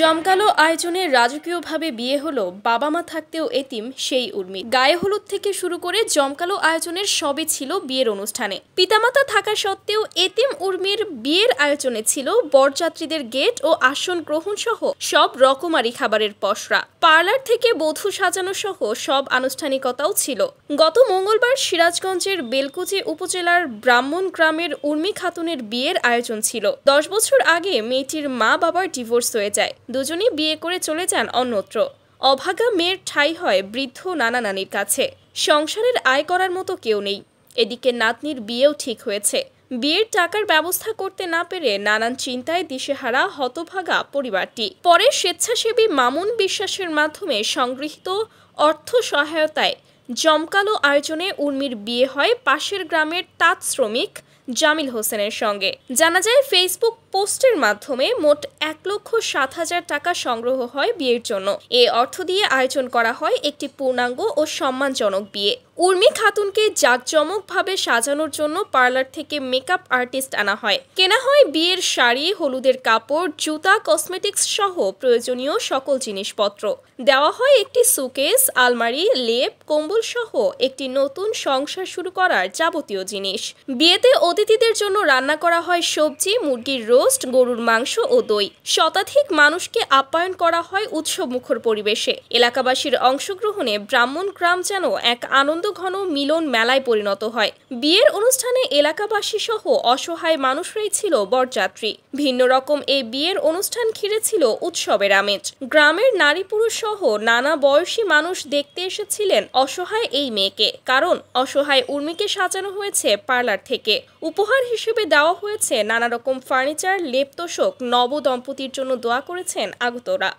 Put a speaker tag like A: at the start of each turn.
A: জমকালো আয়োজনে রাজকীয়ভাবে বিয়ে হলো বাবা মা থাকতেও এতিম সেই উর্মি। গায়ে হলুদ থেকে শুরু করে জমকালো আয়োজনের সবই ছিল বিয়ের অনুষ্ঠানে। পিতামাতা থাকা সত্ত্বেও এতিম উর্মির বিয়ের আয়োজনে ছিল বরযাত্রীদের গেট ও আসন গ্রহণ সহ সব রকমারি খাবারের পসরা। পার্লার থেকে বধূ সাজানো সহ সব আনুষ্ঠানিকতাও ছিল। গত মঙ্গলবার সিরাজগঞ্জের বেলকুচি উপজেলার ব্রাহ্মণ গ্রামের উর্মি খাতুনের বিয়ের আয়োজন ছিল। 10 বছর আগে মেয়েটির মা বাবার ডিভোর্স হয়ে যায়। দুজনই বিয়ে করে চলে যান অন্যত্র। অভাগা মেয়ের ঠাঁই হয় বৃদ্ধ নানা নানির কাছে। সংসারের আয় করার মতো কেউ নেই। এদিকে নাতনির বিয়েও ঠিক হয়েছে। বিয়ের টাকার ব্যবস্থা করতে না পেরে নানান চিন্তায় দিশেহারা হতভাগা পরিবারটি। পরে স্বেচ্ছাসেবী মামুন বিশ্বাসের মাধ্যমে সংগৃহীত অর্থ সহায়তায় জমকালো আয়োজনে উর্মির বিয়ে হয় পাশের গ্রামের তাঁত শ্রমিক জামিল হোসেনের সঙ্গে। জানা যায় ফেসবুক পোস্টের মাধ্যমে মোট 1,07,000 টাকা সংগ্রহ হয় বিয়ের জন্য। এ অর্থ দিয়ে আয়োজন করা হয় একটি পূর্ণাঙ্গ ও সম্মানজনক বিয়ে। উর্মি খাতুনকে জাঁকজমকভাবে সাজানোর জন্য পার্লার থেকে মেকআপ আর্টিস্ট আনা হয়। কেনা হয় বিয়ের শাড়ি, হলুদের কাপড়, জুতা, কসমেটিক্স সহ প্রয়োজনীয় সকল জিনিসপত্র। দেওয়া হয় একটি সুকেস, আলমারি, লেপ, কম্বল সহ একটি নতুন সংসার শুরু করার যাবতীয় জিনিস। বিয়েতে অতিথিদের জন্য রান্না করা হয় সবজি, মুরগির রোস্ট, গরুর মাংস ও দই। শতাধিক মানুষকে আপ্যায়ন করা হয় উৎসবমুখর পরিবেশে। এলাকাবাসীর অংশগ্রহণে ব্রাহ্মণ গ্রাম যেন এক আনন্দঘন মিলন মেলায় পরিণত হয়। বিয়ের অনুষ্ঠানে এলাকাবাসী সহ অসহায় মানুষরাই ছিল বরযাত্রী। ভিন্ন রকম এই বিয়ের অনুষ্ঠান ঘিরে ছিল উৎসবের আমেজ। গ্রামের নারী পুরুষ সহ নানা বয়সী মানুষ দেখতে এসেছিলেন অসহায় এই মেয়েকে। কারণ অসহায় উর্মিকে সাজানো হয়েছে পার্লার থেকে। উপহার হিসেবে দেওয়া হয়েছে নানা রকম ফার্নিচার, লেপ তোশক। নব দম্পতির জন্য দোয়া করেছেন আগতরা।